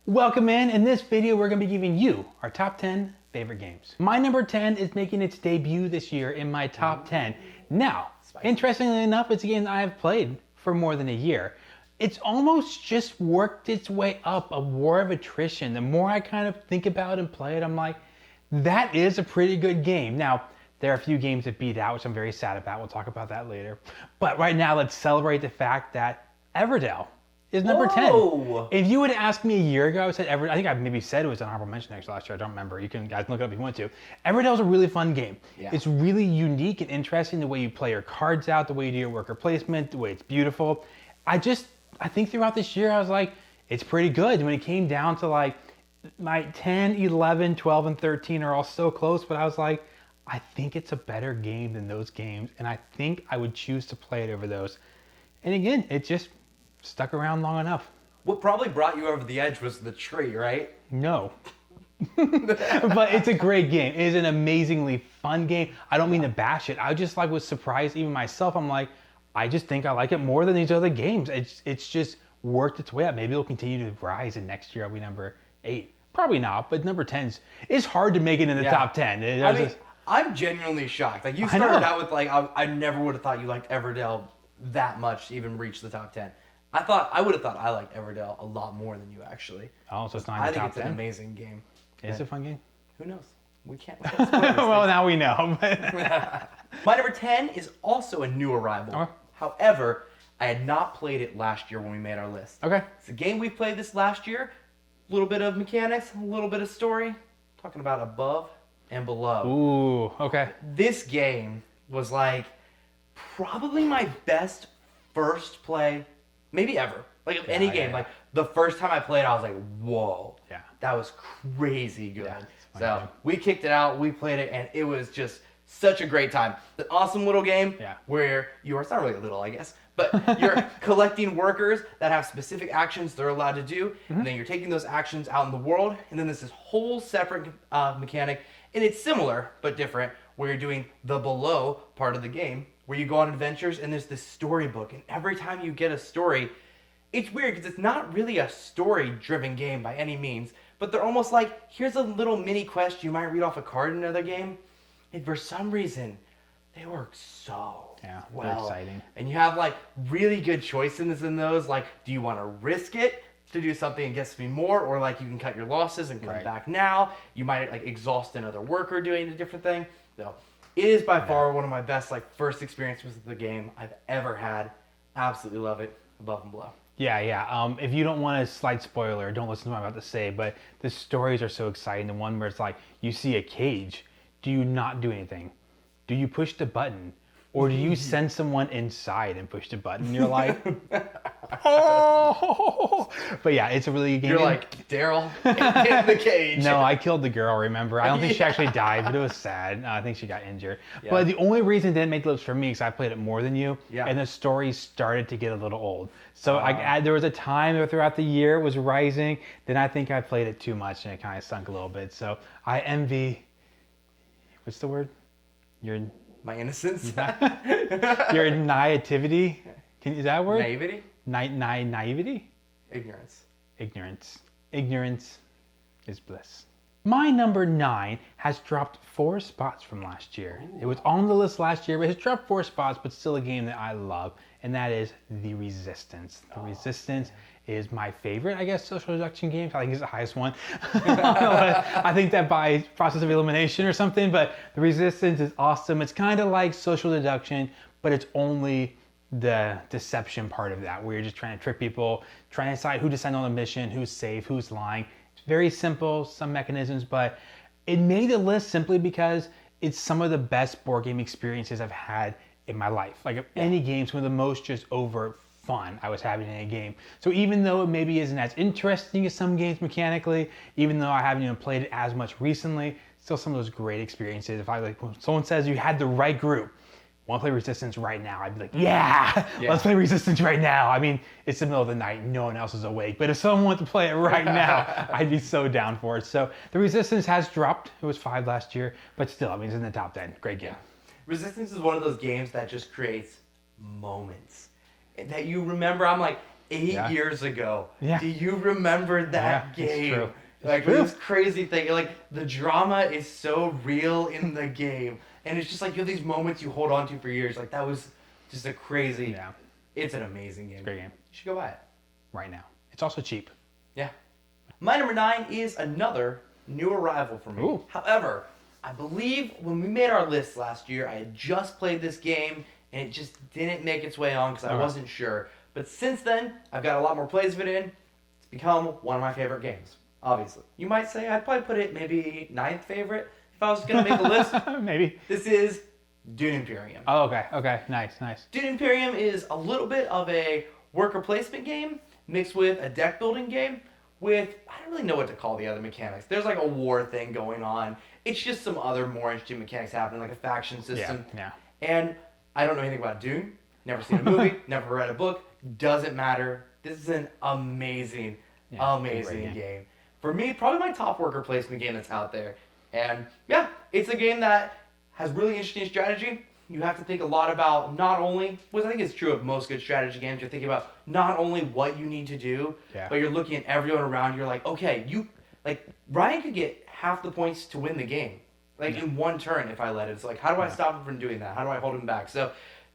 Welcome in. In this video, we're going to be giving you our top 10 favorite games. My number 10 is making its debut this year in my top 10. Now, interestingly enough, it's a game that I have played for more than a year. It's almost just worked its way up, a war of attrition. The more I kind of think about and play it, I'm like, that is a pretty good game. Now, there are a few games that beat out, which I'm very sad about. We'll talk about that later. But right now, let's celebrate the fact that Everdell is number 10. If you would have asked me a year ago, I said I think I maybe said it was an honorable mention actually last year. I don't remember. You can guys look it up if you want to. Everdell is a really fun game. Yeah. It's really unique and interesting the way you play your cards out, the way you do your worker placement, the way it's beautiful. I think throughout this year, I was like, it's pretty good. When it came down to like my 10, 11, 12, and 13 are all so close, but I was like, I think it's a better game than those games, and I think I would choose to play it over those. And again, it just stuck around long enough. What probably brought you over the edge was the tree, right? No. But it's a great game. It is an amazingly fun game. I don't mean to bash it. I just was surprised, even myself. I'm like, I just think I like it more than these other games. It's just worked its way up. Maybe it'll continue to rise, and next year I'll be number 8. Probably not, but number 10 is hard to make it in the top 10. I'm genuinely shocked. Like, you started out with I never would have thought you liked Everdell that much to even reach the top 10. I would have thought I liked Everdell a lot more than you actually. Oh, so it's not in the top 10? I think it's an amazing game. Is it a fun game? Who knows? We can't spoil well, now we know. My number 10 is also a new arrival. Okay. However, I had not played it last year when we made our list. Okay. It's a game we played this last year. A little bit of mechanics, a little bit of story. Talking about Above and Below. Ooh, okay. This game was probably my best first play, maybe ever. Of any game. Yeah. The first time I played, I was like, whoa. Yeah. That was crazy good. Yeah, so we kicked it out, we played it, and it was just such a great time. An awesome little game where it's not really little, I guess, but you're collecting workers that have specific actions they're allowed to do, and then you're taking those actions out in the world, and then there's this whole separate mechanic, and it's similar but different, where you're doing the below part of the game, where you go on adventures, and there's this storybook, and every time you get a story, it's weird because it's not really a story-driven game by any means, but they're almost like, here's a little mini quest you might read off a card in another game, and for some reason, they work so well. They're exciting. And you have really good choices in those. Do you want to risk it to do something and gets me more, or you can cut your losses and come back now. You might exhaust another worker doing a different thing. So it is by far one of my best first experiences with the game I've ever had. Absolutely love it. Above and Below. Yeah. If you don't want a slight spoiler, don't listen to what I'm about to say, but the stories are so exciting. The one where it's you see a cage. Do you not do anything? Do you push the button? Or do you send someone inside and push the button? You're like, oh! But yeah, it's a really good game. You're like, Daryl, in the cage. No, I killed the girl, remember? I don't think she actually died, but it was sad. I think she got injured. Yeah. But the only reason it didn't make the list for me is I played it more than you, and the story started to get a little old. So there was a time throughout the year it was rising, then I think I played it too much and it kind of sunk a little bit. So I envy, what's the word? My innocence? Your naivety? Is that a word? Naivety? Naivety? Ignorance. Ignorance is bliss. My number 9 has dropped 4 spots from last year. Ooh. It was on the list last year, but it's dropped 4 spots, but still a game that I love, and that is The Resistance. The Resistance is my favorite, I guess, social deduction game. I think it's the highest one. I think that by process of elimination or something, but The Resistance is awesome. It's kind of like social deduction, but it's only the deception part of that, where you're just trying to trick people, trying to decide who to send on a mission, who's safe, who's lying. It's very simple, some mechanisms, but it made the list simply because it's some of the best board game experiences I've had in my life. Any game, some of the most just overt fun I was having in a game. So even though it maybe isn't as interesting as some games mechanically, even though I haven't even played it as much recently, still some of those great experiences. If when someone says you had the right group, want to play Resistance right now, I'd be like, yeah, let's play Resistance right now. I mean, it's the middle of the night, no one else is awake, but if someone wanted to play it right now, I'd be so down for it. So the Resistance has dropped. It was 5 last year, but still, it's in the top 10. Great game. Resistance is one of those games that just creates moments that you remember. I'm like, 8 years ago. Yeah. Do you remember that game? It's true. Like this crazy thing, like the drama is so real in the game, and it's just like you have these moments you hold on to for years. Like that was just a crazy. Yeah. It's an amazing game. Great game. You should go buy it right now. It's also cheap. Yeah. My number 9 is another new arrival for me. Ooh. However, I believe when we made our list last year, I had just played this game and it just didn't make its way on because I wasn't sure. But since then, I've got a lot more plays of it in. It's become one of my favorite games, obviously. You might say I'd probably put it maybe 9th favorite if I was going to make a list. Maybe. This is Dune Imperium. Oh, okay. Okay. Nice. Dune Imperium is a little bit of a worker placement game mixed with a deck building game with, I don't really know what to call the other mechanics. There's like a war thing going on. It's just some other more interesting mechanics happening, like a faction system. Yeah. And I don't know anything about Dune. Never seen a movie. Never read a book. Doesn't matter. This is an amazing game. For me, probably my top worker placement game that's out there. And yeah, it's a game that has really interesting strategy. You have to think a lot about not only, which I think is true of most good strategy games, you're thinking about not only what you need to do, but you're looking at everyone around. You're like, okay, Ryan could get half the points to win the game, in one turn if I let it. It's like, how do I stop him from doing that? How do I hold him back? So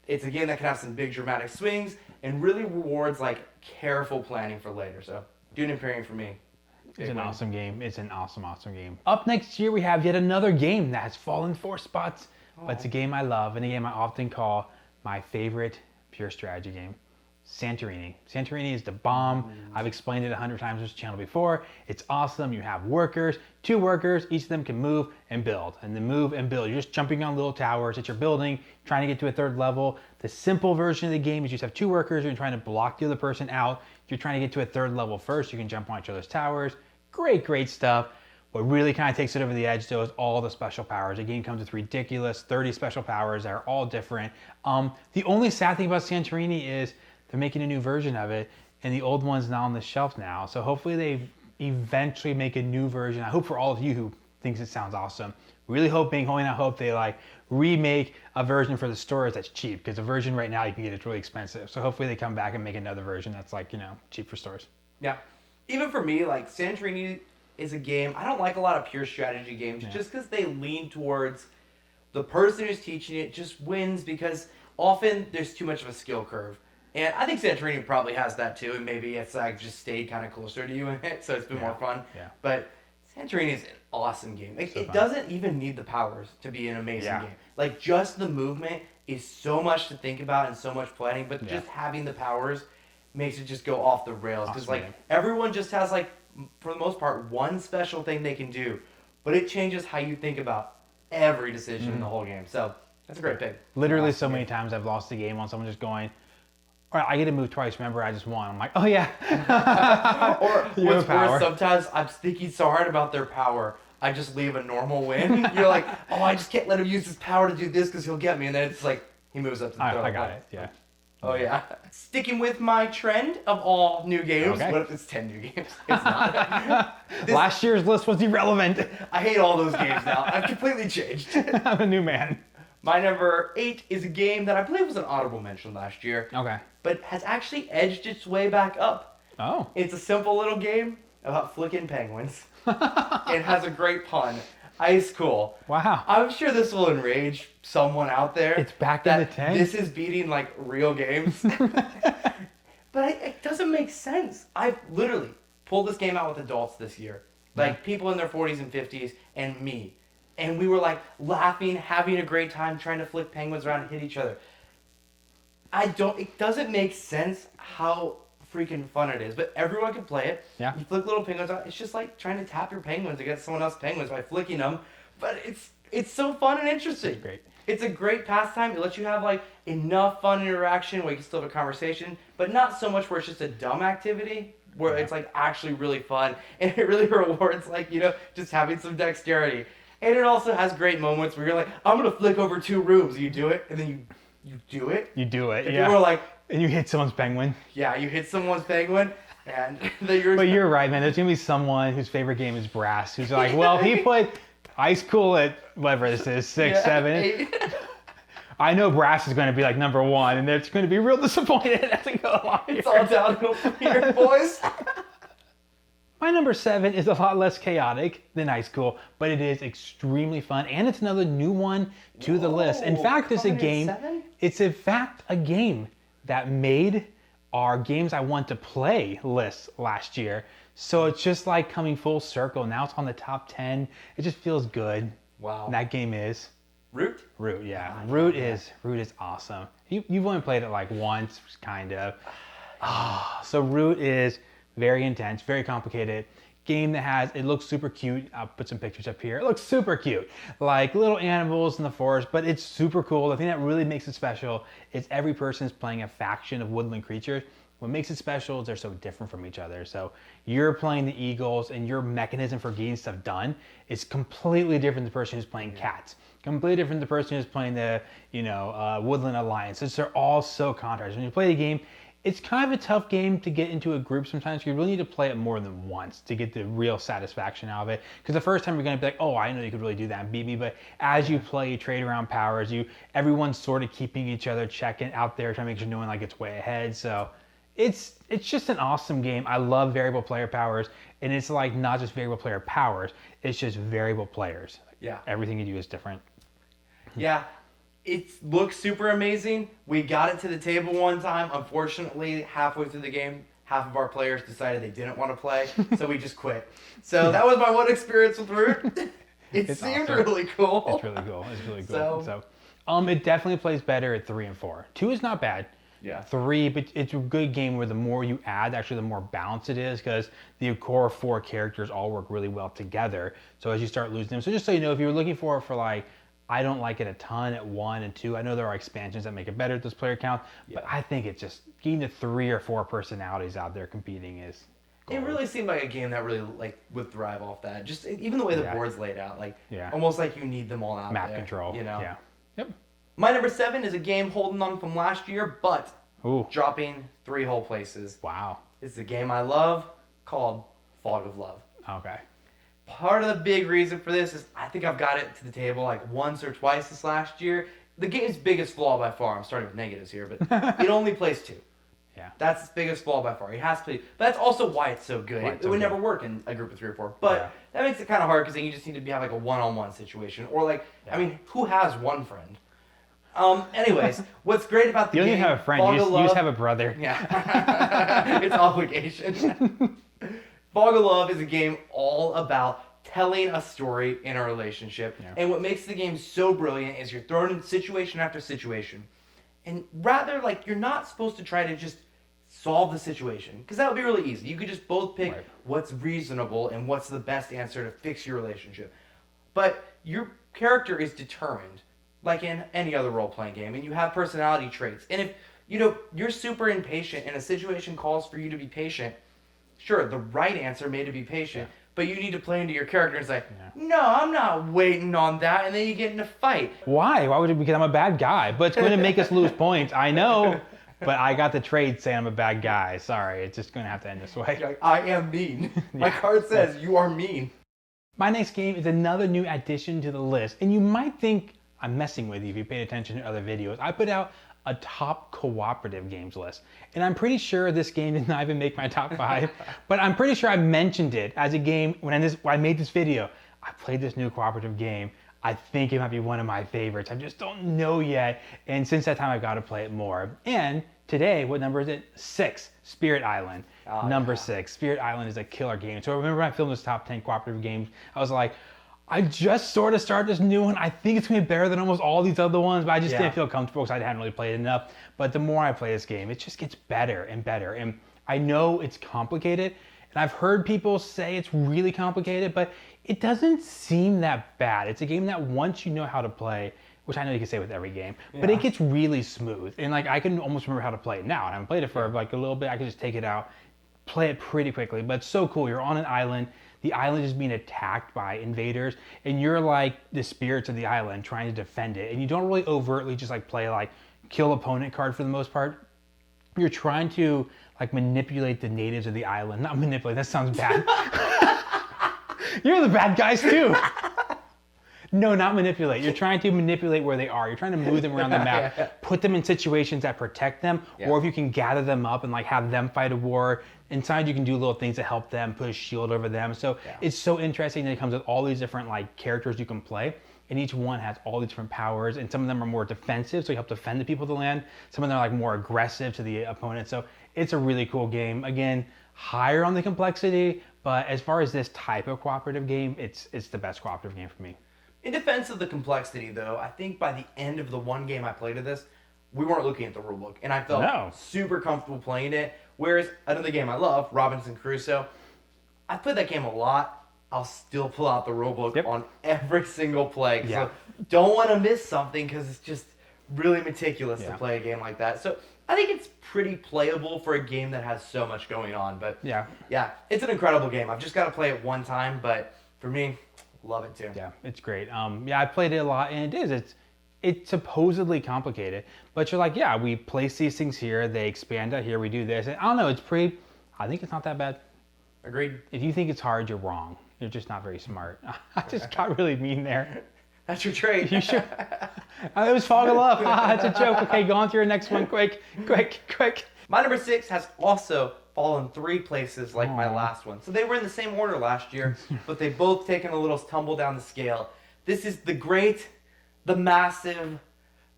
it's a game that can have some big dramatic swings and really rewards careful planning for later. So Dune Imperium for me. It's an awesome game. It's an awesome game. Up next year, we have yet another game that has fallen 4 spots. But it's a game I love and a game I often call my favorite pure strategy game, Santorini. Santorini is the bomb. I've explained it 100 times on this channel before. It's awesome. You have workers, 2 workers. Each of them can move and build. And then move and build. You're just jumping on little towers that you're building, trying to get to a 3rd level. The simple version of the game is you just have 2 workers. You're trying to block the other person out. You're trying to get to a 3rd level first. You can jump on each other's towers. Great stuff. What really kind of takes it over the edge, though, is all the special powers. The game comes with ridiculous 30 special powers that are all different. The only sad thing about Santorini is they're making a new version of it, and the old one's not on the shelf now. So hopefully they eventually make a new version. I hope for all of you who thinks it sounds awesome. Really holding out hope they remake a version for the stores that's cheap, because the version right now you can get it's really expensive. So hopefully they come back and make another version that's cheap for stores. Yeah. Even for me, Santorini is a game, I don't like a lot of pure strategy games just because they lean towards the person who's teaching it just wins, because often there's too much of a skill curve. And I think Santorini probably has that too, and maybe it's just stayed kind of closer to you in it, so it's been more fun. Yeah. But Santorini is an awesome game. It doesn't even need the powers to be an amazing game. Just the movement is so much to think about and so much planning, but just having the powers makes it just go off the rails. Because everyone just has for the most part, one special thing they can do, but it changes how you think about every decision in the whole game. So that's a great pick. Literally so many times I've lost the game on someone just going, all right, I get to move twice. Remember, I just won. I'm like, oh yeah. Or what's worse, sometimes I'm thinking so hard about their power, I just leave a normal win. You're like, oh, I just can't let him use his power to do this because he'll get me. And then it's he moves up to the I got it, yeah. Oh, yeah. Sticking with my trend of all new games. Okay. What if it's 10 new games? It's not. Last year's list was irrelevant. I hate all those games now. I've completely changed. I'm a new man. My number 8 is a game that I believe was an honorable mention last year. Okay. But has actually edged its way back up. Oh. It's a simple little game about flicking penguins. It has a great pun. Ice cool. Wow. I'm sure this will enrage someone out there. It's back in the tank. This is beating real games. But it doesn't make sense. I've literally pulled this game out with adults this year. People in their 40s and 50s and me. And we were laughing, having a great time, trying to flick penguins around and hit each other. It doesn't make sense how freaking fun it is, but everyone can play it. Yeah. You flick little penguins out. It's just like trying to tap your penguins against someone else's penguins by flicking them. But it's so fun and interesting. It's great. It's a great pastime. It lets you have enough fun interaction where you can still have a conversation, but not so much where it's just a dumb activity, where it's actually really fun, and it really rewards just having some dexterity. And it also has great moments where you're like, I'm gonna flick over 2 rooms. You do it, and then you do it. You do it, and yeah. People are like, and you hit someone's penguin. Yeah, you hit someone's penguin, and then But you're right, man. There's gonna be someone whose favorite game is Brass, who's like, well, he played Ice Cool at whatever this is, 6, 7. 8. I know Brass is going to be like number 1, and they're going to be real disappointed as we go along here. It's all downhill from here, boys. My number 7 is a lot less chaotic than high school, but it is extremely fun, and it's another new one to the list. In fact, it's a game. It's in fact a game that made our games I want to play list last year. So it's just like coming full circle. Now it's on the top 10. It just feels good. Wow. And that game is Root. Root, yeah. Root is awesome. You've only played it like once, kind of. So Root is very intense, very complicated game that it looks super cute. I'll put some pictures up here. It looks super cute, like little animals in the forest, but it's super cool. The thing that really makes it special is every person is playing a faction of woodland creatures. What makes it special is they're so different from each other. So you're playing the eagles, and your mechanism for getting stuff done is completely different than the person who's playing cats. Completely different than the person who's playing the woodland alliance. They're all so contrasted. When you play the game, it's kind of a tough game to get into a group sometimes. You really need to play it more than once to get the real satisfaction out of it. Because the first time you're going to be like, oh, I know you could really do that and beat me. But as you play, you trade around powers. Everyone's sort of keeping each other checking out there, trying to make sure no one like gets way ahead. So it's just an awesome game. I love variable player powers, and it's like not just variable player powers. It's just variable players. Yeah. Everything you do is different. Yeah. It looks super amazing. We got it to the table one time. Unfortunately, halfway through the game, half of our players decided they didn't want to play, so we just quit. So that was my one experience with Root. It seemed awesome. Really cool. It's really cool. It's really cool. So it definitely plays better at 3 and 4. 2 is not bad. Yeah. 3, but it's a good game where the more you add, actually the more balanced it is, because the core 4 characters all work really well together. So as you start losing them, so just so you know, if you're looking for like, I don't like it a ton at 1 and 2. I know there are expansions that make it better at this player count, but I think it's just getting the 3 or 4 personalities out there competing is gold. It really seemed like a game that really would thrive off that. Just even the way the board's laid out, almost like you need them all out Map there. control. Yeah. Yep. My number 7 is a game holding on from last year, but dropping 3 whole places. Wow. It's a game I love called Fog of Love. Okay. Part of the big reason for this is I think I've got it to the table like once or twice this last year. The game's biggest flaw by far, I'm starting with negatives here, but it only plays 2. Yeah. That's its biggest flaw by far. It has to play, but that's also why it's so good. It would never work in a group of 3 or 4. But that makes it kind of hard because then you just need to have like a one-on-one situation. Or like, I mean, who has one friend? Anyways, what's great about the game... You don't even have a friend, you just have a brother. Yeah. It's obligation. Fog of Love is a game all about telling a story in a relationship. Yeah. And what makes the game so brilliant is you're thrown in situation after situation. And rather, like, you're not supposed to try to just solve the situation, because that would be really easy. You could just both pick what's reasonable and what's the best answer to fix your relationship. But your character is determined, like in any other role-playing game, and you have personality traits. And if, you're super impatient and a situation calls for you to be patient, sure, the right answer may to be patient, but you need to play into your character and say, no, I'm not waiting on that, and then you get in a fight. Why? Why would it? Because I'm a bad guy, but it's going to make us lose points. I know, but I got the trade saying I'm a bad guy. Sorry, it's just going to have to end this way. Like, I am mean. My card says you are mean. My next game is another new addition to the list, and you might think I'm messing with you if you paid attention to other videos. I put out a top cooperative games list, and I'm pretty sure this game did not even make my top 5, but I'm pretty sure I mentioned it as a game when I made this video. I played this new cooperative game. I think it might be one of my favorites. I just don't know yet, and since that time I've got to play it more. And today, what number is it? 6, Spirit Island. Number 6. Spirit Island is a killer game. So remember when I filmed this top 10 cooperative games, I was like, I just sort of started this new one. I think it's going to be better than almost all these other ones, but I just didn't feel comfortable because I hadn't really played enough. But the more I play this game, it just gets better and better. And I know it's complicated, and I've heard people say it's really complicated, but it doesn't seem that bad. It's a game that once you know how to play, which I know you can say with every game, but it gets really smooth. And like I can almost remember how to play it now, and I haven't played it for like a little bit. I can just take it out, play it pretty quickly, but it's so cool. You're on an island. The island is being attacked by invaders, and you're like the spirits of the island trying to defend it. And you don't really overtly just like play like kill opponent card for the most part. You're trying to like manipulate the natives of the island. Not manipulate, that sounds bad. You're the bad guys too. No, not manipulate. You're trying to manipulate where they are. You're trying to move them around the map, put them in situations that protect them, or if you can gather them up and like have them fight a war. Inside, you can do little things to help them, put a shield over them. So it's so interesting that it comes with all these different like characters you can play. And each one has all these different powers, and some of them are more defensive, so you help defend the people of the land. Some of them are like more aggressive to the opponent. So it's a really cool game. Again, higher on the complexity, but as far as this type of cooperative game, it's the best cooperative game for me. In defense of the complexity, though, I think by the end of the one game I played of this, we weren't looking at the rulebook, and I felt super comfortable playing it. Whereas another game I love, Robinson Crusoe, I played that game a lot. I'll still pull out the rulebook on every single play. So don't want to miss something because it's just really meticulous to play a game like that. So I think it's pretty playable for a game that has so much going on. But yeah, it's an incredible game. I've just got to play it one time, but for me, love it too. Yeah, it's great. I played it a lot, and it's supposedly complicated, but you're like, yeah, we place these things here, they expand out here, we do this. And I don't know, I think it's not that bad. Agreed. If you think it's hard, you're wrong. You're just not very smart. I just got really mean there. That's your trait. You should. It was Foggle Up. It's a joke. Okay, go on to your next one. Quick. My number 6 has also fallen 3 places like my last one. So they were in the same order last year, but they've both taken a little tumble down the scale. This is the great, the massive,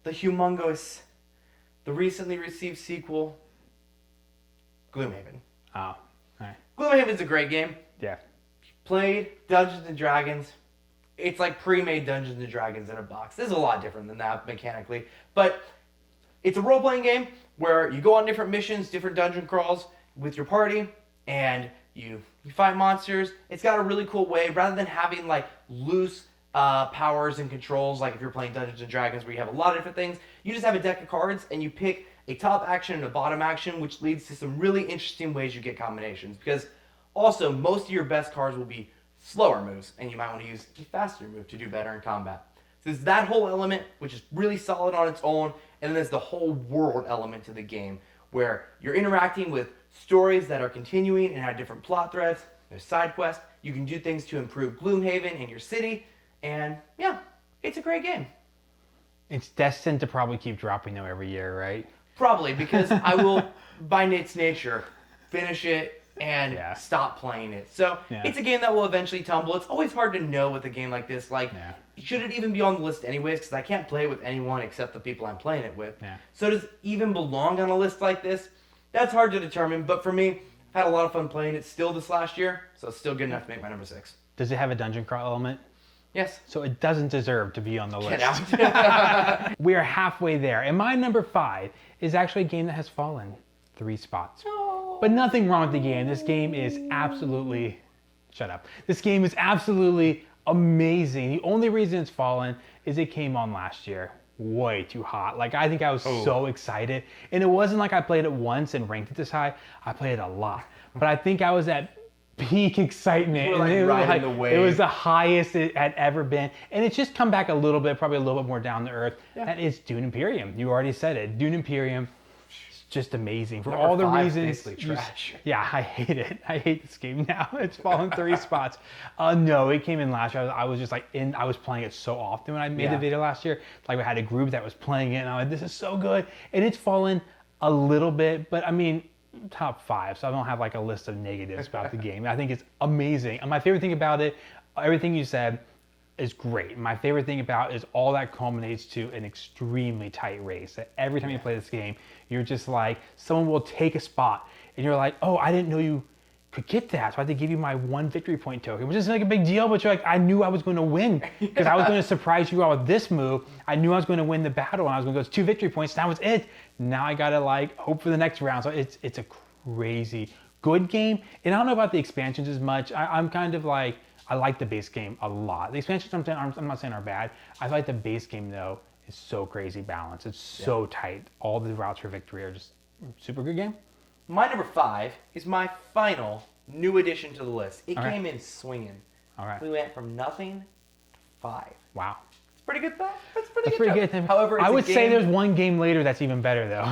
the humongous, the recently received sequel, Gloomhaven. Oh, all right. Gloomhaven's a great game. Yeah. Played Dungeons and Dragons. It's like pre-made Dungeons and Dragons in a box. This is a lot different than that mechanically, but it's a role-playing game where you go on different missions, different dungeon crawls with your party, and you fight monsters. It's got a really cool way, rather than having like loose powers and controls, like if you're playing Dungeons and Dragons where you have a lot of different things, you just have a deck of cards and you pick a top action and a bottom action, which leads to some really interesting ways you get combinations. Because also, most of your best cards will be slower moves, and you might want to use a faster move to do better in combat. So there's that whole element, which is really solid on its own, and then there's the whole world element to the game, where you're interacting with stories that are continuing and have different plot threads. There's side quests. You can do things to improve Gloomhaven and your city, and yeah, it's a great game. It's destined to probably keep dropping though every year, right? Probably, because I will, by its nature, finish it and stop playing it. So it's a game that will eventually tumble. It's always hard to know with a game like this. Like, should it even be on the list anyways? Because I can't play it with anyone except the people I'm playing it with. So does it even belong on a list like this? That's hard to determine. But for me, I've had a lot of fun playing it still this last year. So it's still good enough to make my number 6. Does it have a dungeon crawl element? Yes. So it doesn't deserve to be on the list. Get out. We are halfway there. And my number 5 is actually a game that has fallen 3 spots. But nothing wrong with the game. This game is absolutely... Shut up. This game is absolutely amazing. The only reason it's fallen is it came on last year. Way too hot. Like, I think I was so excited. And it wasn't like I played it once and ranked it this high. I played it a lot. But I think I was at peak excitement. It was the highest it had ever been. And it's just come back a little bit, probably a little bit more down to earth. That is Dune Imperium. You already said it. Dune Imperium. Just amazing for all the reasons. Trash. Yeah, I hate it. I hate this game now. It's fallen 3 spots. No, it came in last year. I was just like I was playing it so often when I made the video last year. Like, we had a group that was playing it, and I'm like, this is so good. And it's fallen a little bit, but I mean, top 5. So I don't have like a list of negatives about the game. I think it's amazing. And my favorite thing about it, everything you said, is great. My favorite thing about it is all that culminates to an extremely tight race. That every time you play this game, you're just like, someone will take a spot, and you're like, oh, I didn't know you could get that, so I had to give you my 1 victory point token, which isn't like a big deal, but you're like, I knew I was going to win, because I was going to surprise you out with this move. I knew I was going to win the battle, and I was going to go 2 victory points. That was it. Now I got to like hope for the next round. So it's a crazy good game. And I don't know about the expansions as much. I'm kind of like, I like the base game a lot. The expansions, I'm not saying are bad. I feel like the base game, though, is so crazy balanced. It's so tight. All the routes for victory are just super good game. My number 5 is my final new addition to the list. It came in swinging. All right. We went from nothing to 5. Wow. It's pretty good, though. That's pretty good. However, I would say there's one game later that's even better, though.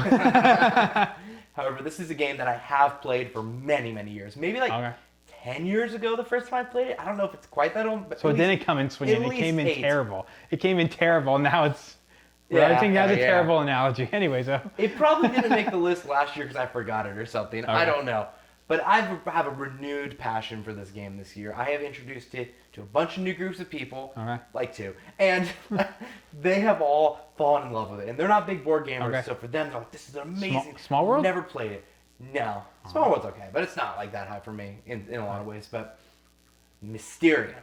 However, this is a game that I have played for many, many years. Maybe like 10 years ago the first time I played it. I don't know if it's quite that old. But So it didn't come in swinging. It came in 8. terrible. It came in terrible. Now it's... I think that's a terrible analogy. Anyway, so... It probably didn't make the list last year because I forgot it or something. Okay. I don't know. But I have a renewed passion for this game this year. I have introduced it to a bunch of new groups of people, like 2, and they have all fallen in love with it. And they're not big board gamers, so for them, they're like, this is amazing. Small World? Never played it. No. Small World's okay, but it's not like that high for me in a lot of ways. But Mysterium.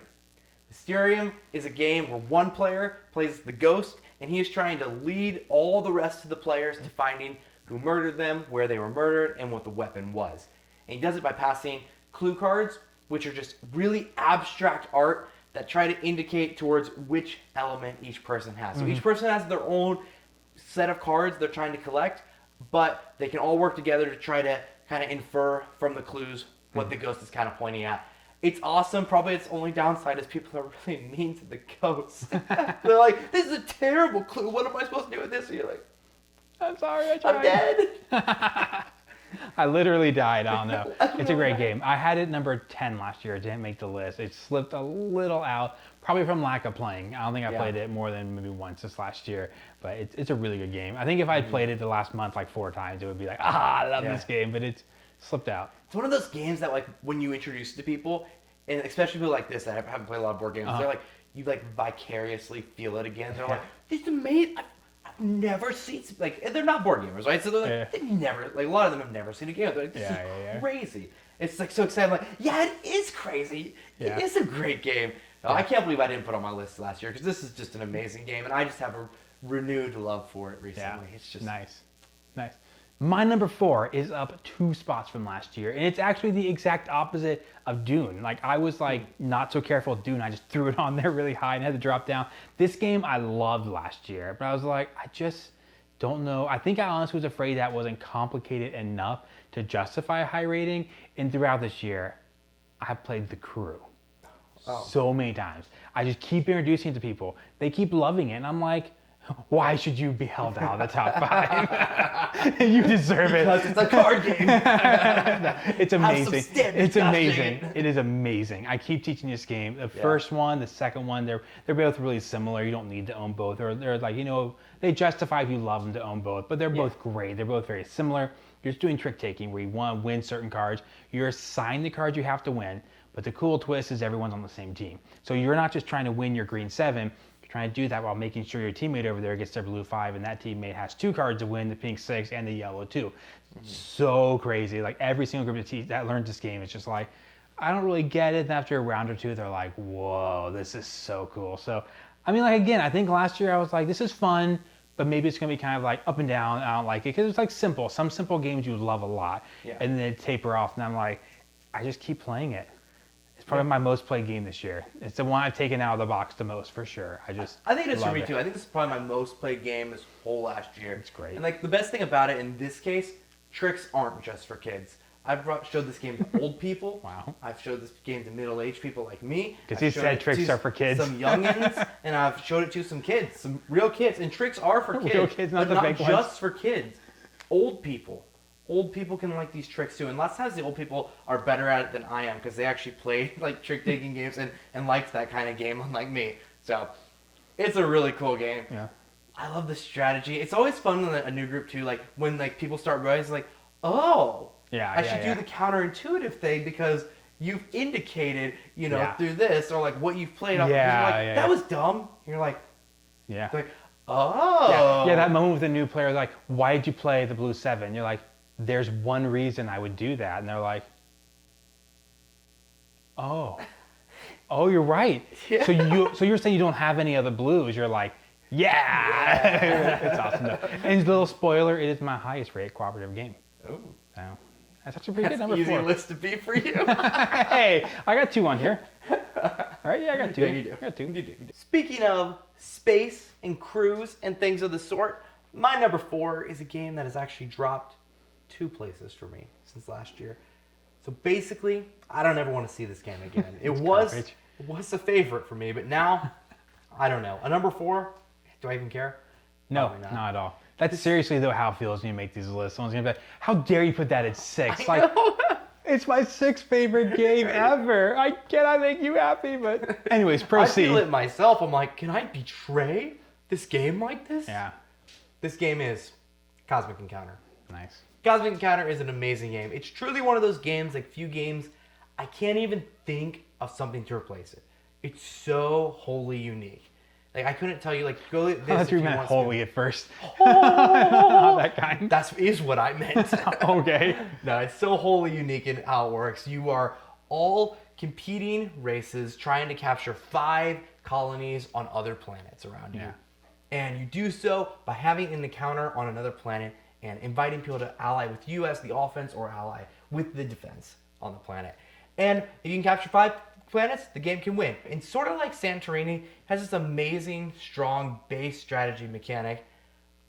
Mysterium is a game where one player plays the ghost, and he is trying to lead all the rest of the players to finding who murdered them, where they were murdered, and what the weapon was. And he does it by passing clue cards, which are just really abstract art that try to indicate towards which element each person has. So each person has their own set of cards they're trying to collect, but they can all work together to try to kind of infer from the clues what the ghost is kind of pointing at. It's awesome. Probably its only downside is people are really mean to the ghosts. They're like, this is a terrible clue. What am I supposed to do with this? And you're like, I'm sorry, I tried. I'm dead. I literally died. I don't know. It's a great game. I had it number 10 last year. It didn't make the list. It slipped a little out, probably from lack of playing. I don't think I played it more than maybe once this last year, but it's a really good game. I think if I'd played it the last month like 4 times, it would be like, I love this game, but it's slipped out. It's one of those games that, like, when you introduce it to people, and especially people like this that haven't played a lot of board games, they're like, you like vicariously feel it again. They're like, this is amazing. I've never seen, like, they're not board gamers, right? So they're like, they've never, like, a lot of them have never seen a game. They're like, this is crazy. It's like so exciting. Like, it is crazy. It is a great game. I can't believe I didn't put it on my list last year because this is just an amazing game, and I just have a renewed love for it recently. It's just nice. My number 4 is up 2 spots from last year, and it's actually the exact opposite of Dune. Like, I was like not so careful with Dune. I just threw it on there really high and had to drop down. This game I loved last year, but I was like, I just don't know. I think I honestly was afraid that wasn't complicated enough to justify a high rating. And throughout this year, I played The Crew so many times. I just keep introducing it to people. They keep loving it, and I'm like, why should you be held out of the top 5? You deserve it. Because it's a card game. It's amazing. It's amazing. It is amazing. I keep teaching this game. The first one, the second one, they're both really similar. You don't need to own both. Or they're like, they justify if you love them to own both. But they're both great. They're both very similar. You're just doing trick taking where you want to win certain cards. You're assigned the cards you have to win. But the cool twist is everyone's on the same team. So you're not just trying to win your green 7. Trying to do that while making sure your teammate over there gets their blue 5 and that teammate has 2 cards to win, the pink 6 and the yellow 2. So crazy. Like every single group that learns this game, it's just like, I don't really get it. And after a round or 2, they're like, whoa, this is so cool. So, I mean, like, again, I think last year I was like, this is fun, but maybe it's going to be kind of like up and down. I don't like it because it's like simple. Some simple games you love a lot and then they taper off. And I'm like, I just keep playing it. It's probably my most played game this year. It's the one I've taken out of the box the most, for sure. I think it is for me, too. I think this is probably my most played game this whole last year. It's great. And, like, the best thing about it in this case, tricks aren't just for kids. I've showed this game to old people. Wow. I've showed this game to middle-aged people like me. Because he said tricks are for kids. Some youngins, and I've showed it to some kids, some real kids. And tricks are for kids, real kids, not but the not fake just ones. for kids. Old people. Old people can like these tricks too, and lots of times the old people are better at it than I am because they actually play like trick-taking games and liked that kind of game, unlike me. So it's a really cool game. Yeah. I love the strategy. It's always fun in a new group too, like when like people start realizing like, oh, I should do the counterintuitive thing because you've indicated, through this or like what you've played. That was dumb. And you're like, oh. Yeah, that moment with a new player, like, why did you play the blue 7? You're like, there's one reason I would do that. And they're like, oh, you're right. Yeah. So you're saying you don't have any other blues. You're like, it's awesome though. And little spoiler, it is my highest rated cooperative game. Oh. So that's actually pretty good number 4. Easy list to be for you. Hey, I got 2 on here. All right, I got 2. Yeah, you do. I got 2. You do. Speaking of space and crews and things of the sort, my number 4 is a game that has actually dropped 2 places for me since last year. So basically, I don't ever want to see this game again. It was a favorite for me, but now, I don't know. A number 4, do I even care? No, not at all. That's seriously though how it feels when you make these lists. Someone's gonna be like, "How dare you put that at 6?" Like, It's my 6th favorite game ever. I cannot make you happy, but anyways, I proceed. feel it myself. I'm like, can I betray this game like this? Yeah. This game is Cosmic Encounter. Nice. Cosmic Encounter is an amazing game. It's truly one of those games, like few games, I can't even think of something to replace it. It's so wholly unique. Like, I couldn't tell you, like, go this. I thought if you you meant want holy at first. Oh, Not that kind. that is what I meant. Okay. No, it's so wholly unique in how it works. You are all competing races trying to capture 5 colonies on other planets around you. Yeah. And you do so by having an encounter on another planet and inviting people to ally with you as the offense or ally with the defense on the planet. And if you can capture 5 planets, the game can win. And sort of like Santorini, has this amazing, strong base strategy mechanic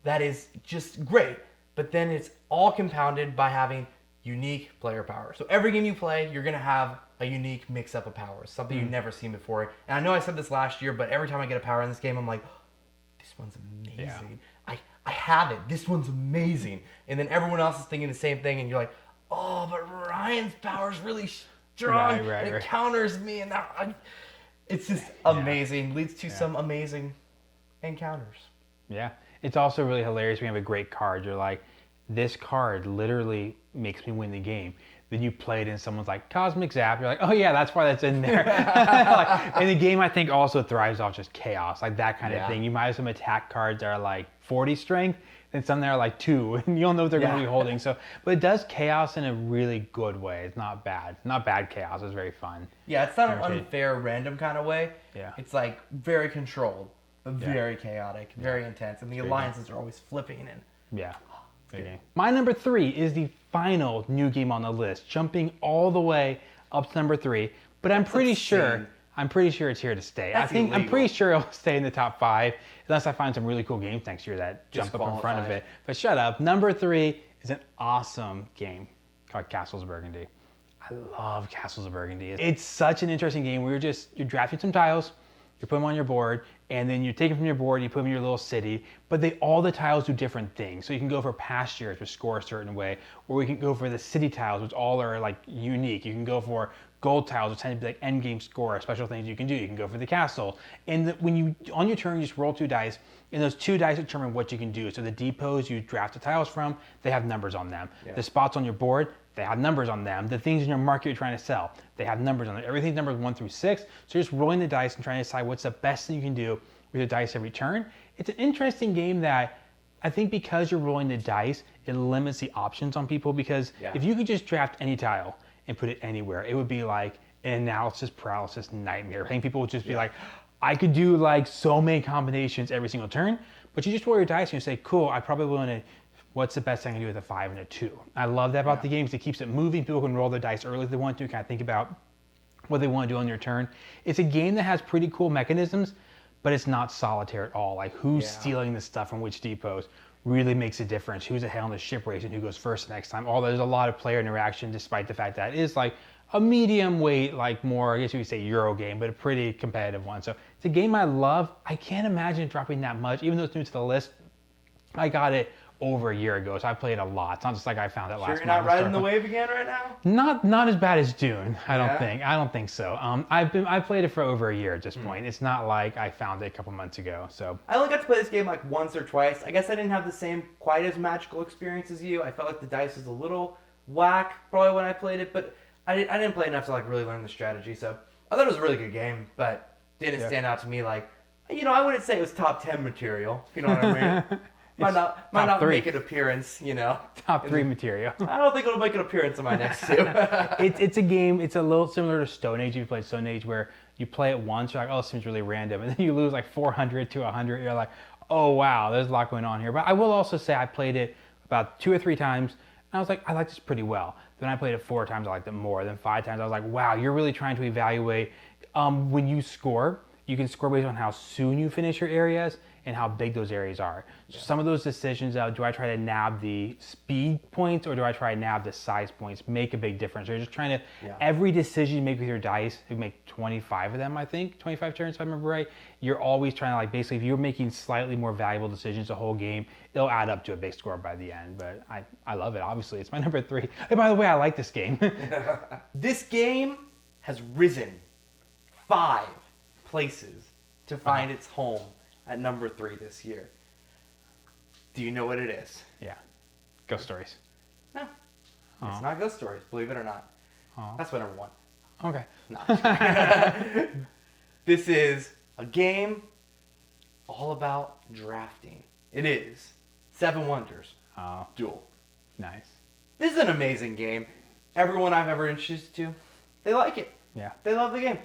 that is just great. But then it's all compounded by having unique player power. So every game you play, you're going to have a unique mix-up of powers, something you've never seen before. And I know I said this last year, but every time I get a power in this game, I'm like, this one's amazing. Yeah. I have it. This one's amazing. And then everyone else is thinking the same thing, and you're like, oh, but Ryan's power's really strong. Right. It counters me, and it's just amazing. Leads to some amazing encounters. Yeah. It's also really hilarious when you have a great card. You're like, this card literally makes me win the game. Then you play it and someone's like, Cosmic Zap. You're like, oh yeah, that's why that's in there. Like, and the game, I think, also thrives off just chaos, like that kind of thing. You might have some attack cards that are like 40 strength, and some that are like 2, and you don't know what they're going to be holding. So, but it does chaos in a really good way. It's not bad. Not bad chaos. It's very fun. Yeah, it's not an unfair, random kind of way. Yeah. It's like very controlled, but very chaotic, very intense. And the alliances are always flipping and yeah. Okay. My number 3 is the final new game on the list, jumping all the way up to number 3. But I'm pretty sure it's here to stay. I'm pretty sure it'll stay in the top 5 unless I find some really cool games next year that jump up in front of it. But shut up. Number 3 is an awesome game called Castles of Burgundy. I love Castles of Burgundy. It's such an interesting game where you're drafting some tiles, you put them on your board, and then you take them from your board, you put them in your little city, but all the tiles do different things. So you can go for pastures, which score a certain way, or we can go for the city tiles, which all are like unique. You can go for gold tiles, which tend to be like end game score, special things you can do. You can go for the castle. And when you, on your turn, you just roll 2 dice, and those 2 dice determine what you can do. So the depots you draft the tiles from, they have numbers on them. Yeah. The spots on your board, they have numbers on them. The things in your market you're trying to sell, they have numbers on them. Everything's numbers 1 through 6. So you're just rolling the dice and trying to decide what's the best thing you can do with the dice every turn. It's an interesting game that I think because you're rolling the dice, it limits the options on people, because if you could just draft any tile and put it anywhere, it would be like an analysis paralysis nightmare. I think people would just be like, I could do like so many combinations every single turn, but you just roll your dice and you say, cool, I probably want to, what's the best thing I can do with a 5 and a 2? I love that about the game, because it keeps it moving. People can roll their dice early if they want to, kind of think about what they want to do on their turn. It's a game that has pretty cool mechanisms, but it's not solitaire at all. Like who's stealing the stuff from which depots really makes a difference. Who's ahead on the ship race and who goes first next time. There's a lot of player interaction, despite the fact that it is like a medium weight, like more, I guess you could say Euro game, but a pretty competitive one. So it's a game I love. I can't imagine dropping that much, even though it's new to the list. I got it over a year ago, so I played a lot. It's not just like I found it last month. You're not riding the wave again right now? Not as bad as Dune, I don't think. I don't think so. I've played it for over a year at this point. It's not like I found it a couple months ago. So I only got to play this game like once or twice. I guess I didn't have the same quite as magical experience as you. I felt like the dice was a little whack probably when I played it, but I didn't play enough to like really learn the strategy. So I thought it was a really good game, but didn't stand out to me like, I wouldn't say it was top 10 material, if you know what I mean. Might not make an appearance, Top 3 material. I don't think it'll make an appearance in my next 2. It's a game, it's a little similar to Stone Age. If you played Stone Age, where you play it once, you're like, oh, this seems really random. And then you lose like 400 to 100. You're like, oh, wow, there's a lot going on here. But I will also say I played it about 2 or 3 times, and I was like, I like this pretty well. Then I played it 4 times, I liked it more. Then 5 times, I was like, wow, you're really trying to evaluate when you score. you can score based on how soon you finish your areas and how big those areas are. So some of those decisions, do I try to nab the speed points or do I try to nab the size points, make a big difference. You're just trying to, every decision you make with your dice, you make 25 of them, I think, 25 turns if I remember right. You're always trying to, like, basically if you're making slightly more valuable decisions the whole game, it'll add up to a big score by the end. But I love it, obviously. It's my number 3. And by the way, I like this game. This game has risen 5 places to find its home at number 3 this year. Do you know what it is? Yeah. Ghost Stories. No. It's not Ghost Stories, believe it or not. That's my number 1. Okay. No. This is a game all about drafting. It is 7 Wonders Duel. Nice. This is an amazing game. Everyone I've ever introduced to, they like it. Yeah. They love the game.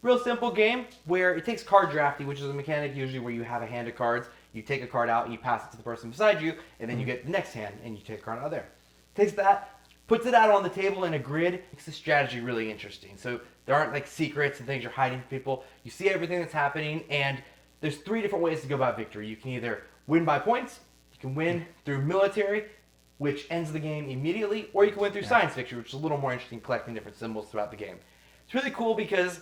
Real simple game where it takes card drafting, which is a mechanic usually where you have a hand of cards. You take a card out and you pass it to the person beside you, and then you get the next hand and you take a card out of there. Takes that, puts it out on the table in a grid, makes the strategy really interesting. So there aren't like secrets and things you're hiding from people. You see everything that's happening, and there's 3 different ways to go about victory. You can either win by points, you can win through military, which ends the game immediately, or you can win through science victory, which is a little more interesting, collecting different symbols throughout the game. It's really cool because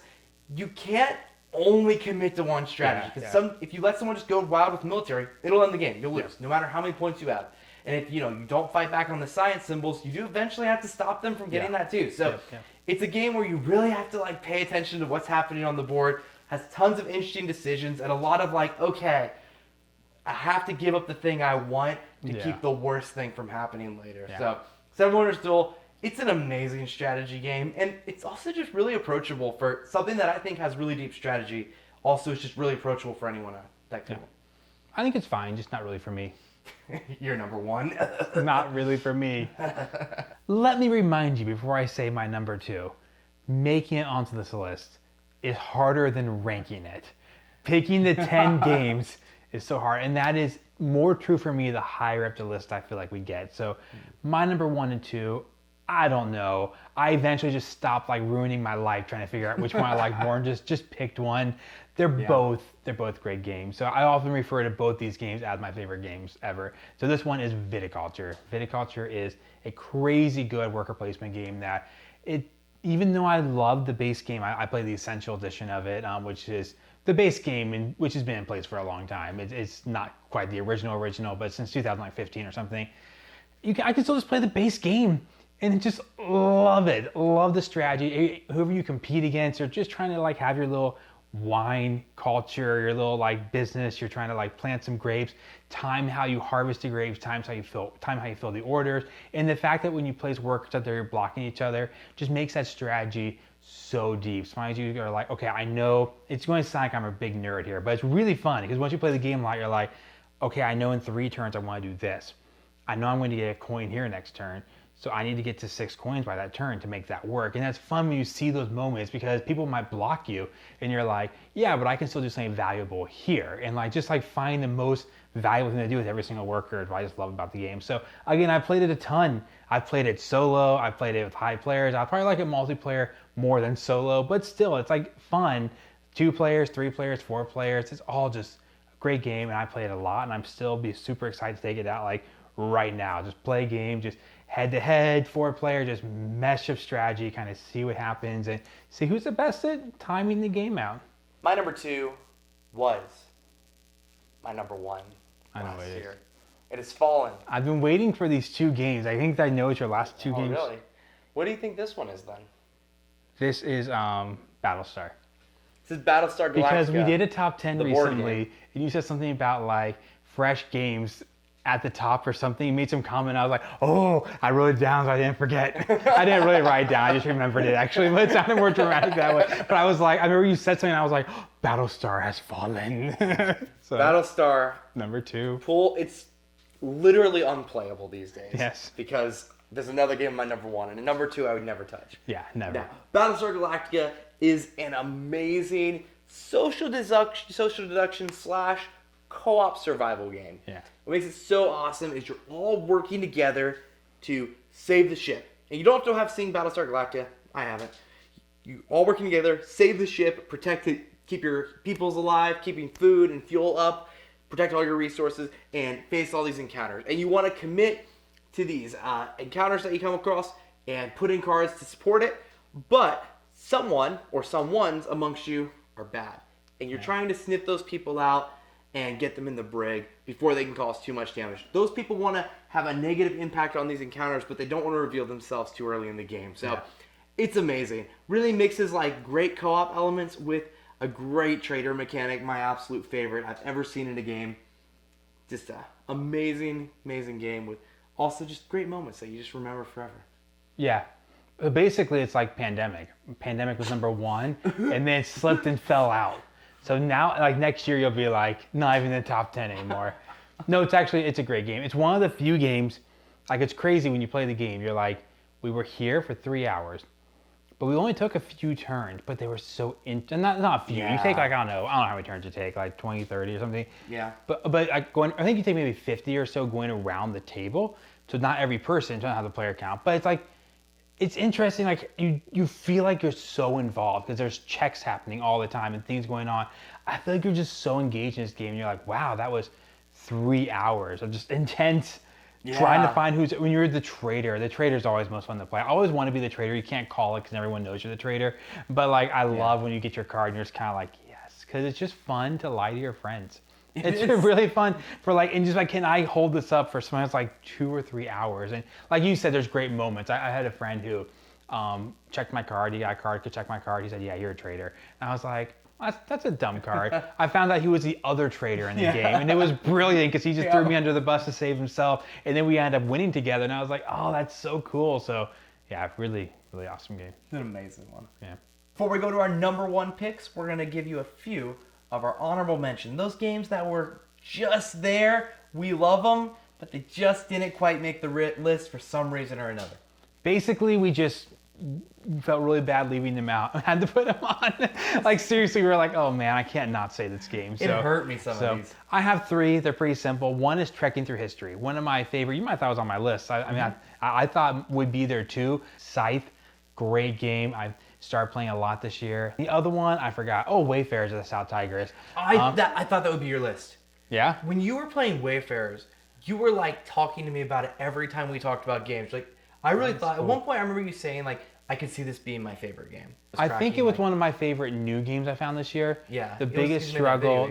you can't only commit to one strategy. Because if you let someone just go wild with military, it'll end the game. You'll lose, no matter how many points you have. And if you don't fight back on the science symbols, you do eventually have to stop them from getting that too. So it's a game where you really have to like pay attention to what's happening on the board. Has tons of interesting decisions and a lot of like, okay, I have to give up the thing I want to keep the worst thing from happening later. So 7 Wonders Duel. It's an amazing strategy game, and it's also just really approachable for something that I think has really deep strategy. Also, it's just really approachable for anyone that could. I think it's fine, just not really for me. You're number 1. Not really for me. Let me remind you before I say my number 2, making it onto this list is harder than ranking it. Picking the 10 games is so hard, and that is more true for me the higher up the list I feel like we get. So my number 1 and 2, I don't know. I eventually just stopped like ruining my life trying to figure out which one I like more and just picked one. They're both great games. So I often refer to both these games as my favorite games ever. So this one is Viticulture. Viticulture is a crazy good worker placement game that even though I love the base game, I play the Essential Edition of it, which is the base game which has been in place for a long time. It's not quite the original, but since 2015 or something. I can still just play the base game. And just love it. Love the strategy. Whoever you compete against, you're just trying to like have your little wine culture, your little like business. You're trying to like plant some grapes, time how you harvest the grapes, time how you fill the orders. And the fact that when you place workers out there, you're blocking each other, just makes that strategy so deep. Sometimes you are like, okay, I know it's going to sound like I'm a big nerd here, but it's really fun because once you play the game a lot, you're like, okay, I know in 3 turns I want to do this. I know I'm going to get a coin here next turn. So I need to get to 6 coins by that turn to make that work. And that's fun when you see those moments because people might block you and you're like, yeah, but I can still do something valuable here. And like just like find the most valuable thing to do with every single worker is what I just love about the game. So again, I played it a ton. I've played it solo. I've played it with high players. I probably like it multiplayer more than solo, but still it's like fun. 2 players, 3 players, 4 players. It's all just a great game. And I play it a lot and I'm still be super excited to take it out like right now. Just play a game, just head-to-head, 4-player, just mesh of strategy, kind of see what happens and see who's the best at timing the game out. My number 2 was my number 1 last year. It has fallen. I've been waiting for these 2 games. I think I know it's your last 2 games. Oh, really? What do you think this one is then? This is Battlestar. This is Battlestar Galactica. Because we did a top 10 recently, and you said something about like fresh games at the top or something. You made some comment. I was like, oh, I wrote it down so I didn't forget. I didn't really write it down. I just remembered it actually, but it sounded more dramatic that way. But I was like, I remember you said something and I was like, oh, Battlestar has fallen. So, Battlestar. Number 2. It's literally unplayable these days. Yes. Because there's another game in my number 1 and a number 2 I would never touch. Yeah, never. Now, Battlestar Galactica is an amazing social deduction / co-op survival game. Yeah. What makes it so awesome is you're all working together to save the ship. And you don't have to have seen Battlestar Galactica. I haven't. You all working together, save the ship, protect keep your peoples alive, keeping food and fuel up, protect all your resources, and face all these encounters. And you want to commit to these encounters that you come across and put in cards to support it, but someone or someones amongst you are bad. And you're trying to sniff those people out and get them in the brig before they can cause too much damage. Those people want to have a negative impact on these encounters, but they don't want to reveal themselves too early in the game. So it's amazing. Really mixes like great co-op elements with a great trader mechanic, my absolute favorite I've ever seen in a game. Just an amazing, amazing game with also just great moments that you just remember forever. Yeah. Basically, it's like Pandemic. Pandemic was number 1, and then it slipped and fell out. So now, like next year, you'll be like, not even in the top 10 anymore. No, it's a great game. It's one of the few games, like it's crazy when you play the game. You're like, we were here for 3 hours, but we only took a few turns, but they were so, not a few. Yeah. You take like, I don't know how many turns you take, like 20, 30 or something. Yeah. But like I think you take maybe 50 or so going around the table. So not every person, don't have the player count, but it's like, it's interesting, like you feel like you're so involved because there's checks happening all the time and things going on. I feel like you're just so engaged in this game. And you're like, wow, that was 3 hours of just intense trying to find when you're the trader's always most fun to play. I always want to be the trader. You can't call it because everyone knows you're the trader. But like, I love when you get your card and you're just kind of like, yes, because it's just fun to lie to your friends. It's really fun for like, and just like, can I hold this up for someone that's like 2 or 3 hours? And like you said, there's great moments. I had a friend who checked my card. He got a card, could check my card. He said, yeah, you're a trader. And I was like, that's a dumb card. I found out he was the other trader in the game. And it was brilliant because he just threw me under the bus to save himself. And then we ended up winning together. And I was like, oh, that's so cool. So yeah, really, really awesome game. It's an amazing one. Yeah. Before we go to our number 1 picks, we're going to give you a few of our honorable mention. Those games that were just there, we love them, but they just didn't quite make the list for some reason or another. Basically, we just felt really bad leaving them out. I had to put them on. Like seriously, we were like, oh man, I can't not say this game. It hurt me some of these. I have 3. They're pretty simple. One is Trekking Through History. One of my favorite. You might have thought it was on my list. I thought would be there too. Scythe, great game. I started playing a lot this year. The other one, I forgot. Oh, Wayfarers of the South Tigris. I thought that would be your list. Yeah? When you were playing Wayfarers, you were like talking to me about it every time we talked about games. Like, I really thought, at one point I remember you saying like, I could see this being my favorite game. I think it was one of my favorite new games I found this year. Yeah. The biggest struggle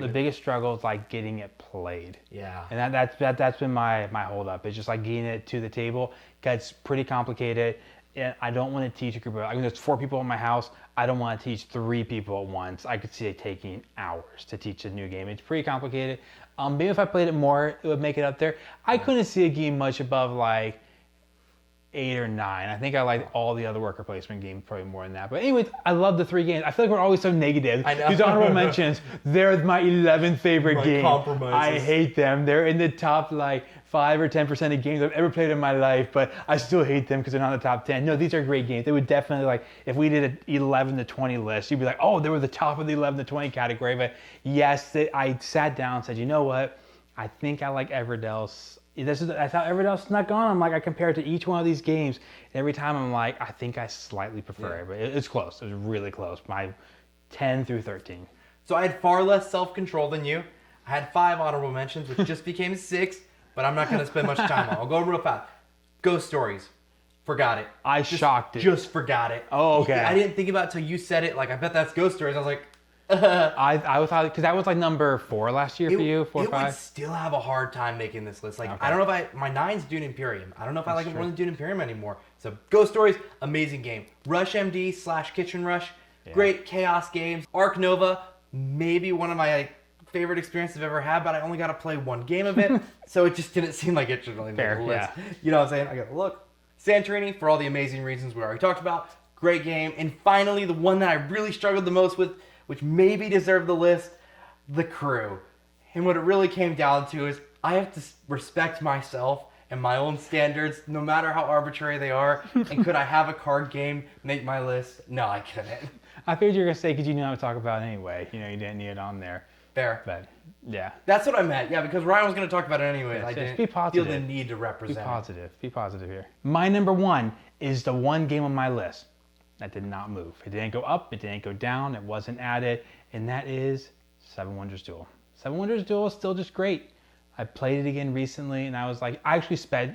is like getting it played. Yeah. And that's been my hold up. It's just like getting it to the table. It's pretty complicated. And I don't want to teach a group of, I mean, there's 4 people in my house. I don't want to teach 3 people at once. I could see it taking hours to teach a new game. It's pretty complicated. Maybe if I played it more, it would make it up there. I couldn't see a game much above like 8 or 9. I think I liked all the other worker placement games probably more than that. But anyways, I love the 3 games. I feel like we're always so negative. I know. These honorable mentions, they're my 11th favorite game. Compromises. I hate them. They're in the top like 5 or 10% of games I've ever played in my life, but I still hate them because they're not in the top 10. No, these are great games. They would definitely, like, if we did an 11 to 20 list, you'd be like, oh, they were the top of the 11 to 20 category. But yes, I sat down and said, you know what? I think I like Everdell's. That's how Everdell snuck on. I'm like, I compare it to each one of these games. And every time I'm like, I think I slightly prefer it, but it's close. It was really close. My 10 through 13. So I had far less self-control than you. I had 5 honorable mentions, which just became 6, but I'm not going to spend much time on. I'll go real fast. Ghost Stories. Forgot it. Shocked it. Just forgot it. Oh, okay. I didn't think about it till you said it. Like, I bet that's Ghost Stories. I was like, I was thought because that was like number 4 last year for you, 4 or 5. It would still have a hard time making this list. Like, Okay. I don't know if my 9's Dune Imperium. I don't know if I like it more than Dune Imperium anymore. So Ghost Stories, amazing game. Rush MD / Kitchen Rush, great chaos games. Arc Nova, maybe one of my favorite experiences I've ever had, but I only got to play 1 game of it, so it just didn't seem like it should really make the list. Yeah. You know what I'm saying? I got to look. Santorini, for all the amazing reasons we already talked about, great game. And finally, the one that I really struggled the most with, which maybe deserved the list, The Crew. And what it really came down to is I have to respect myself and my own standards, no matter how arbitrary they are. And could I have a card game make my list? No, I couldn't. I figured you were going to say because you knew how to talk about it anyway. You know, you didn't need it on there. Fair. But, yeah. That's what I meant. Yeah, because Ryan was going to talk about it anyway. Yes, I yes, didn't be feel positive. the need to represent. Be positive. Be positive here. My number 1 is the one game on my list. that did not move. It didn't go up, it didn't go down, it wasn't added, and that is Seven Wonders Duel. Seven Wonders Duel is still just great. I played it again recently, and I was like, I actually speed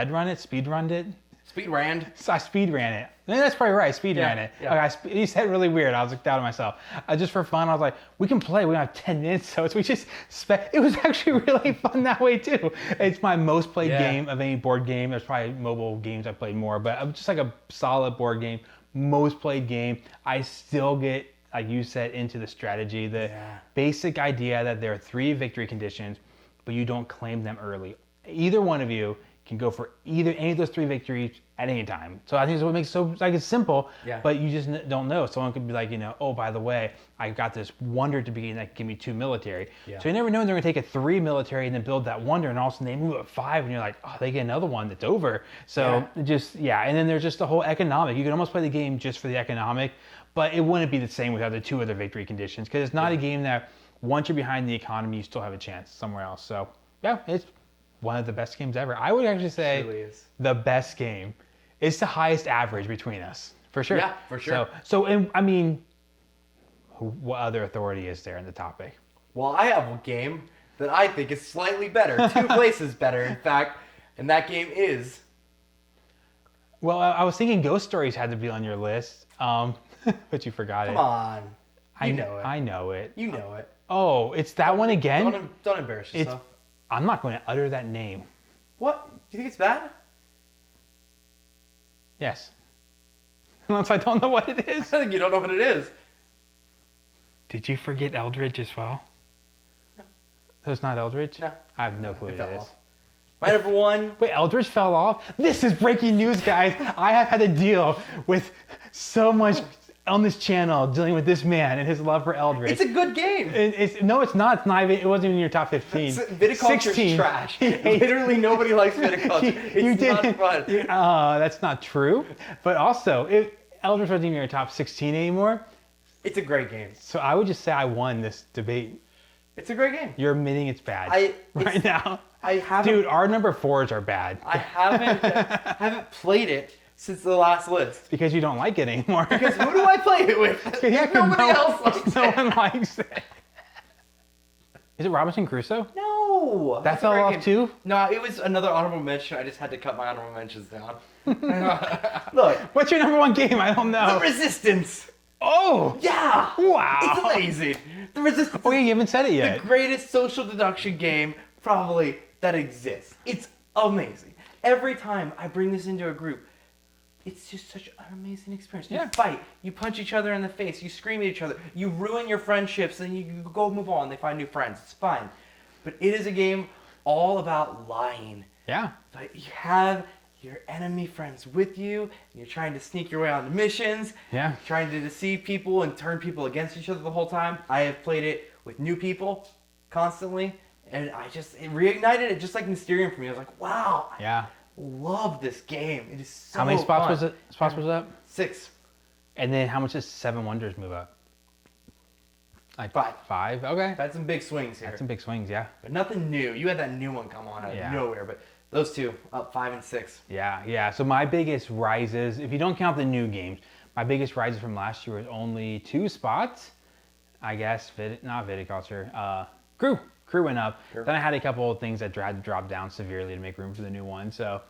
runned it. Speed ran. So I speed ran it. That's probably right. Speed ran it. Yeah. Okay, you said it really weird. I was like, down to myself. Just for fun, I was like, we can play. We have 10 minutes, so we just it was actually really fun that way too. It's my most played game of any board game. There's probably mobile games I played more, but I'm just like a solid board game, most played game. I still get, like you said, into the strategy, the basic idea that there are 3 victory conditions, but you don't claim them early. Either one of you can go for any of those 3 victories at any time. So I think it's what makes it so, like, it's simple, but you just don't know. Someone could be like, oh, by the way, I got this wonder to begin that can give me 2 military. So you never know when they're gonna take a 3 military and then build that wonder, and all of a sudden they move at 5, and you're like, oh, they get another one that's over. So and then there's just the whole economic. You can almost play the game just for the economic, but it wouldn't be the same without the 2 other victory conditions, because it's not a game that once you're behind the economy, you still have a chance somewhere else. So yeah, it's one of the best games ever. I would actually say really is. The best game. It's the highest average between us, for sure. Yeah, for sure. I mean, what other authority is there in the topic? Well, I have a game that I think is slightly better, 2 places better, in fact, and that game is... Well, I was thinking Ghost Stories had to be on your list, but you forgot it. Come on. You know it. I know it. You know it. Oh, it's that one again? Don't embarrass yourself. I'm not going to utter that name. What? Do you think it's bad? Yes. Unless I don't know what it is. I think you don't know what it is. Did you forget Eldridge as well? No. So it's not Eldridge? No. I have no clue what it is. My number 1. Wait, Eldridge fell off? This is breaking news, guys. I have had to deal with so much on this channel dealing with this man and his love for Eldridge. It's a good game. No, it's not. It's not even, it wasn't even in your top 15. Viticulture's trash. Literally nobody likes viticulture. It's not fun. That's not true. But also, Eldridge wasn't even in your top 16 anymore. It's a great game. So I would just say I won this debate. It's a great game. You're admitting it's bad right now. I haven't. Dude, our number 4s are bad. I haven't played it since the last list. Because you don't like it anymore. Because who do I play it with? Nobody else likes it. No one likes it. Is it Robinson Crusoe? No. That fell off too? No, it was another honorable mention. I just had to cut my honorable mentions down. Look. What's your number 1 game? I don't know. The Resistance. Oh. Yeah. Wow. It's amazing. The Resistance. Oh, you haven't said it yet. The greatest social deduction game probably that exists. It's amazing. Every time I bring this into a group, it's just such an amazing experience. You fight, you punch each other in the face, you scream at each other, you ruin your friendships, and you go move on. They find new friends. It's fine. But it is a game all about lying. Yeah. But you have your enemy friends with you, and you're trying to sneak your way onto missions. Yeah. Trying to deceive people and turn people against each other the whole time. I have played it with new people constantly, and it reignited it just like Mysterium for me. I was like, wow. Yeah. Love this game. It is so How many spots fun. was it? Spots was up? 6. And then how much does Seven Wonders move up? Like 5. 5? Okay. Had some big swings here. That's some big swings, yeah. But nothing new. You had that new one come on out of nowhere, but those 2 up 5 and 6. Yeah. So my biggest rises, if you don't count the new games, my biggest rises from last year was only 2 spots. I guess not Viticulture. Crew went up. Sure. Then I had a couple of things that had to drop down severely to make room for the new one. So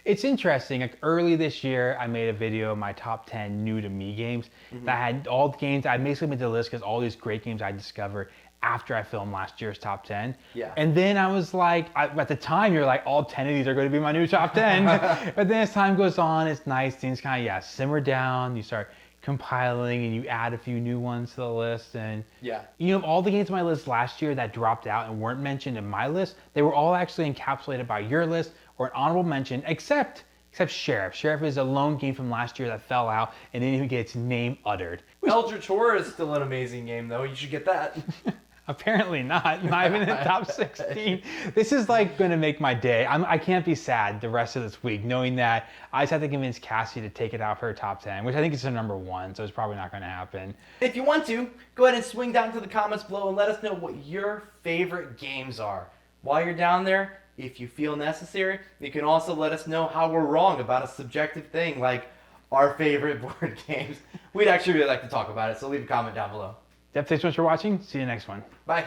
it's interesting. Like early this year, I made a video of my top 10 new to me games. That had all the games. I basically made the list because all these great games I discovered after I filmed last year's top 10. Yeah. And then I was like, at the time, you're like, all 10 of these are going to be my new top 10. But then as time goes on, it's nice. Things kind of, simmer down. You start compiling and you add a few new ones to the list, and all the games on my list last year that dropped out and weren't mentioned in my list, they were all actually encapsulated by your list or an honorable mention, except Sheriff. Sheriff is a lone game from last year that fell out and didn't even get its name uttered. Eldritch Horror is still an amazing game though. You should get that. Apparently not even in the top 16. This is like going to make my day. I can't be sad the rest of this week knowing that I just have to convince Cassie to take it out of her top 10, which I think is her number 1, so it's probably not going to happen. If you want to, go ahead and swing down to the comments below and let us know what your favorite games are. While you're down there, if you feel necessary, you can also let us know how we're wrong about a subjective thing like our favorite board games. We'd actually really like to talk about it, so leave a comment down below. Thanks so much for watching. See you next one. Bye.